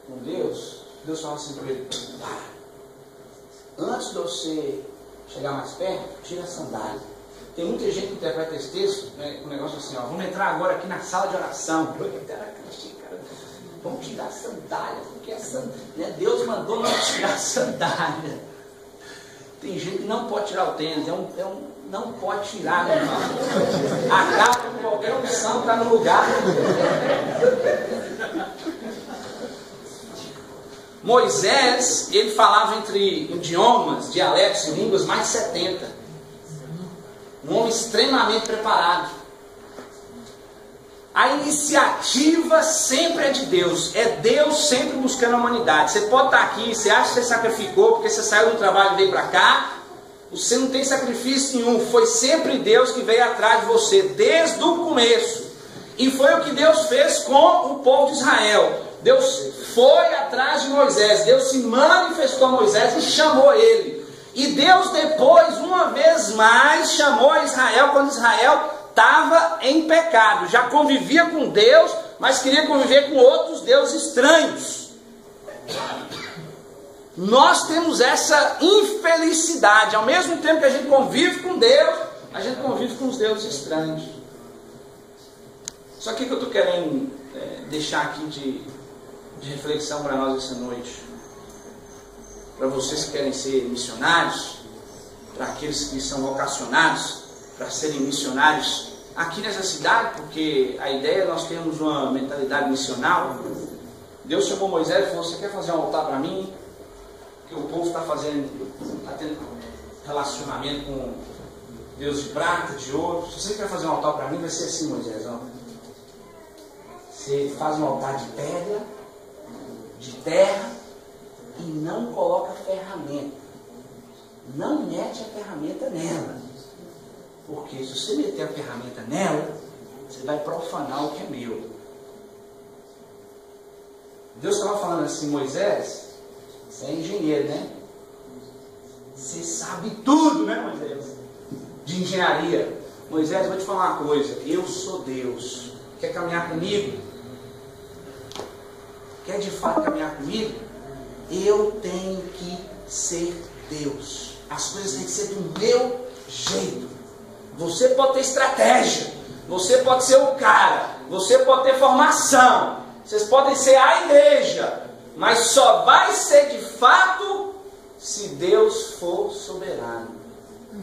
com Deus, Deus fala assim com ele: para, antes de você chegar mais perto, tira a sandália. Tem muita gente que interpreta esse texto, né, com um negócio assim, ó, vamos entrar agora aqui na sala de oração. Vamos tirar a sandália, porque né, Deus mandou não tirar a sandália. Tem gente que não pode tirar o tênis, não pode tirar, meu irmão. Acaba com qualquer opção, está no lugar. Moisés, ele falava entre idiomas, dialetos e línguas mais de 70. Um homem extremamente preparado. A iniciativa sempre é de Deus. É Deus sempre buscando a humanidade. Você pode estar aqui, você acha que você sacrificou porque você saiu do trabalho e veio para cá. Você não tem sacrifício nenhum. Foi sempre Deus que veio atrás de você, desde o começo. E foi o que Deus fez com o povo de Israel. Deus foi atrás de Moisés. Deus se manifestou a Moisés e chamou ele. E Deus depois, uma vez mais, chamou a Israel quando Israel estava em pecado. Já convivia com Deus, mas queria conviver com outros deuses estranhos. Nós temos essa infelicidade. Ao mesmo tempo que a gente convive com Deus, a gente convive com os deuses estranhos. Só que o que eu estou querendo deixar aqui de reflexão para nós essa noite, para vocês que querem ser missionários, para aqueles que são vocacionados para serem missionários aqui nessa cidade, porque a ideia é nós termos uma mentalidade missional. Deus chamou Moisés e falou: você quer fazer um altar para mim? Porque o povo está tendo relacionamento com Deus de prata, de ouro. Se você quer fazer um altar para mim, vai ser assim, Moisés, ó. Você faz um altar de pedra, de terra, e não coloca ferramenta. Não mete a ferramenta nela. Porque se você meter a ferramenta nela, você vai profanar o que é meu. Deus estava falando assim: Moisés, você é engenheiro, né? Você sabe tudo, né, Moisés? De engenharia. Moisés, eu vou te falar uma coisa: eu sou Deus. Quer caminhar comigo? Quer de fato caminhar comigo? Eu tenho que ser Deus. As coisas têm que ser do meu jeito. Você pode ter estratégia, você pode ser o cara, você pode ter formação, vocês podem ser a igreja, mas só vai ser de fato se Deus for soberano,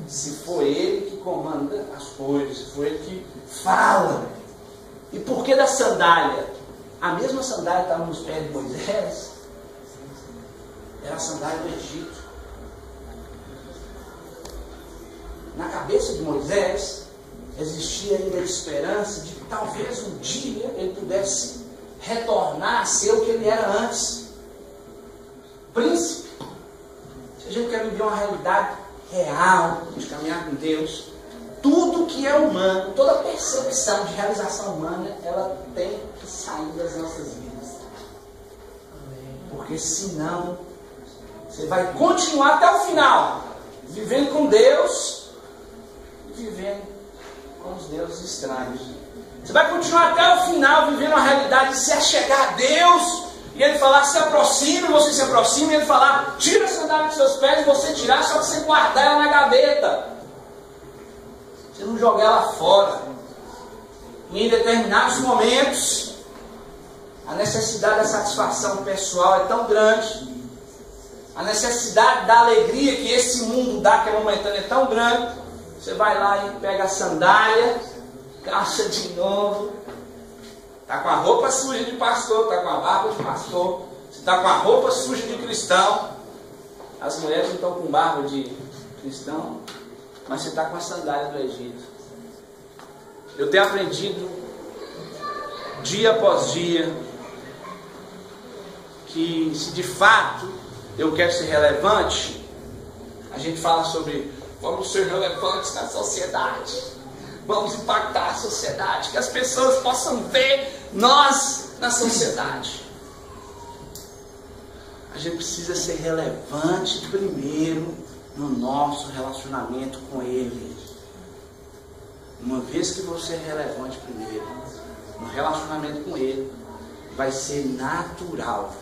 se for Ele que comanda as coisas, se for Ele que fala. E por que da sandália? A mesma sandália que estava nos pés de Moisés era a sandália do Egito. Na cabeça de Moisés existia ainda a esperança de que talvez um dia ele pudesse retornar a ser o que ele era antes. Príncipe. Se a gente quer viver uma realidade real de caminhar com Deus, tudo que é humano, toda percepção de realização humana, ela tem que sair das nossas vidas. Porque senão você vai continuar até o final vivendo com Deus, vivendo com os deuses estranhos. Você vai continuar até o final vivendo a realidade de se achegar a Deus, e Ele falar: se aproxime, você se aproxima, e Ele falar: tira a sandália dos seus pés, e você tirar, só que você guardar ela na gaveta, você não jogar ela fora. E em determinados momentos a necessidade da satisfação pessoal é tão grande, a necessidade da alegria que esse mundo dá, que é momentânea, é tão grande. Você vai lá e pega a sandália, calça de novo, Está com a roupa suja de pastor, está com a barba de pastor, você está com a roupa suja de cristão. As mulheres não estão com barba de cristão, mas você está com a sandália do Egito. Eu tenho aprendido dia após dia que se de fato eu quero ser relevante, a gente fala sobre vamos ser relevantes na sociedade, vamos impactar a sociedade, que as pessoas possam ver nós na sociedade. A gente precisa ser relevante primeiro no nosso relacionamento com Ele. Uma vez que você é relevante primeiro no relacionamento com Ele, vai ser natural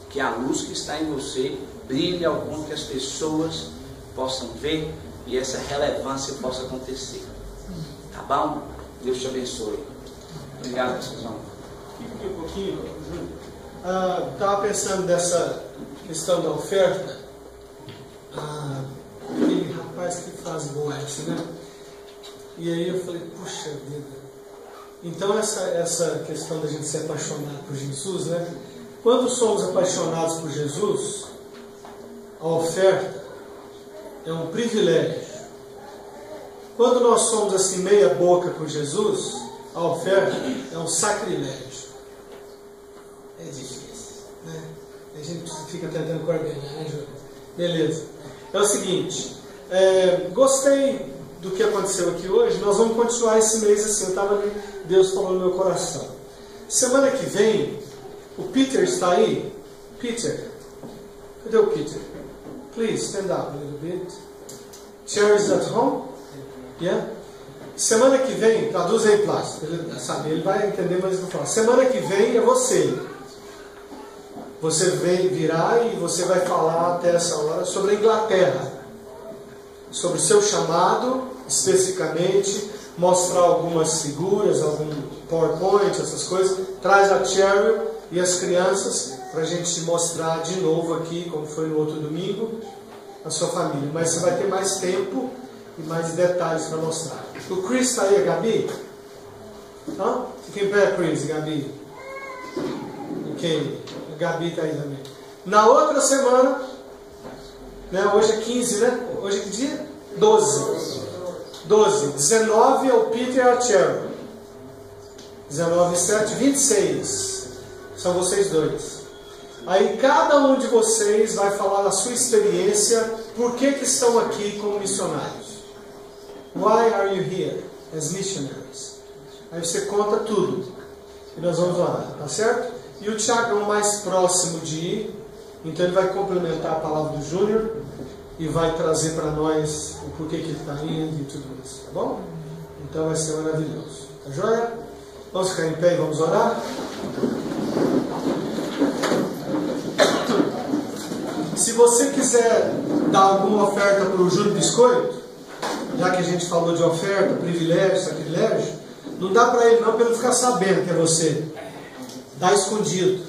que a luz que está em você brilhe ao ponto que as pessoas possam ver e essa relevância possa acontecer. Tá bom? Deus te abençoe. Obrigado, Suzão. Um pouquinho, Júnior. Estava pensando nessa questão da oferta. Aquele rapaz que faz boa essa, né? E aí eu falei, puxa vida. Então essa questão da gente ser apaixonado por Jesus, né? Quando somos apaixonados por Jesus, a oferta é um privilégio. Quando nós somos assim meia boca por Jesus, a oferta é um sacrilégio. É difícil, né? A gente fica tentando coordenar, né, Júlio? Beleza. É o seguinte, gostei do que aconteceu aqui hoje. Nós vamos continuar esse mês assim. Eu estava ali, Deus falou no meu coração. Semana que vem, o Peter está aí? Peter, cadê o Peter? Please stand up a little bit. Chair is at home? Yeah? Semana que vem, traduz aí, Plástico. Ele vai entender, mas eu vou falar. Semana que vem é você. Você virá e você vai falar até essa hora sobre a Inglaterra. Sobre o seu chamado, especificamente, mostrar algumas figuras, algum PowerPoint, essas coisas. Traz a Cheryl e as crianças para a gente mostrar de novo aqui, como foi no outro domingo, a sua família. Mas você vai ter mais tempo e mais detalhes para mostrar. O Chris está aí, a Gabi? Hã? Fica em pé, Chris, Gabi. Ok, a Gabi está aí também. Na outra semana, né, hoje é 15, né? Hoje é que dia? 12. 19 é o Peter e a Cheryl. 19 e 7, 26. São vocês dois. Aí cada um de vocês vai falar da sua experiência, por que estão aqui como missionários. Why are you here as missionaries? Aí você conta tudo. E nós vamos orar, tá certo? E o Tiago é o mais próximo de ir, então ele vai complementar a palavra do Júnior e vai trazer para nós o porquê que ele está indo e tudo isso, tá bom? Então vai ser maravilhoso. Tá joia? Vamos ficar em pé e vamos orar? Se você quiser dar alguma oferta para o Júnior Biscoito, já que a gente falou de oferta, privilégio, sacrilégio, não dá para ele não, para ele ficar sabendo que é você. Dá escondido.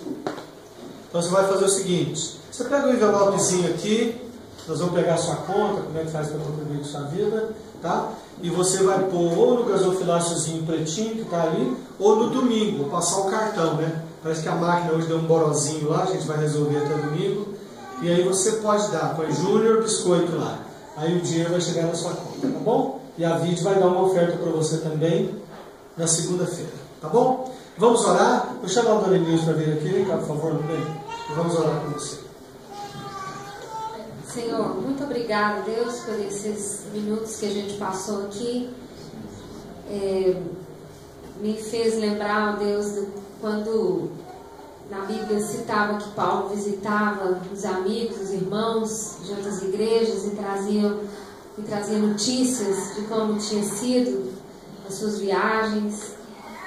Então você vai fazer o seguinte, você pega o envelopezinho aqui, nós vamos pegar a sua conta, como é que faz para contribuir com a sua vida, tá? E você vai pôr ou no gasofiláciozinho pretinho que está ali, ou no domingo, passar o cartão, né? Parece que a máquina hoje deu um borozinho lá, a gente vai resolver até domingo. E aí você pode dar, põe Júnior Biscoito lá. Aí o dinheiro vai chegar na sua conta, tá bom? E a Vide vai dar uma oferta para você também na segunda-feira, tá bom? Vamos orar? Vou chamar o Dona Inês para vir aqui, por favor, não vem? Vamos orar com você. Senhor, muito obrigada, Deus, por esses minutos que a gente passou aqui. Me fez lembrar, Deus, de quando na Bíblia citava que Paulo visitava os amigos, os irmãos de outras igrejas e trazia notícias de como tinha sido as suas viagens.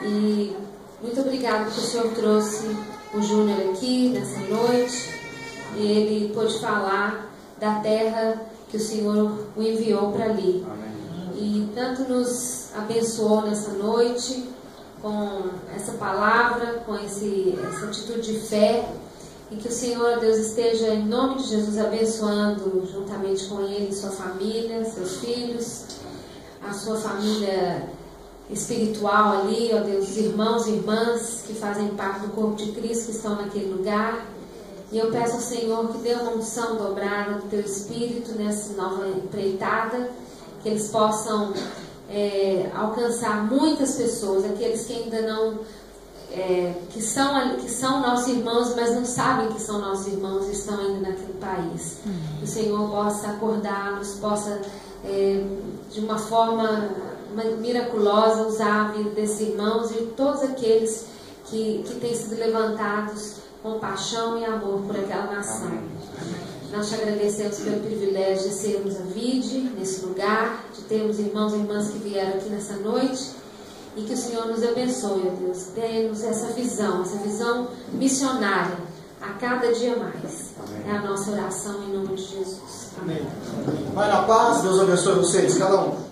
E muito obrigada porque o Senhor trouxe o Júnior aqui nessa noite e ele pôde falar da terra que o Senhor o enviou para ali. Amém. E tanto nos abençoou nessa noite com essa palavra, com essa atitude de fé, e que o Senhor, Deus, esteja em nome de Jesus abençoando juntamente com ele, sua família, seus filhos, a sua família espiritual ali, ó Deus, os irmãos e irmãs que fazem parte do corpo de Cristo, que estão naquele lugar. E eu peço ao Senhor que dê uma unção dobrada do Teu Espírito nessa nova empreitada, que eles possam alcançar muitas pessoas, aqueles que ainda não, que são nossos irmãos, mas não sabem que são nossos irmãos e estão ainda naquele país. Que o Senhor possa acordá-los, possa de uma forma miraculosa usar a vida desses irmãos e todos aqueles que têm sido levantados com paixão e amor por aquela nação. Nós te agradecemos pelo privilégio de sermos a VIDE nesse lugar, de termos irmãos e irmãs que vieram aqui nessa noite, e que o Senhor nos abençoe, ó Deus. Dê-nos essa visão missionária a cada dia mais. É a nossa oração em nome de Jesus. Amém. Vai na paz, Deus abençoe vocês, cada um.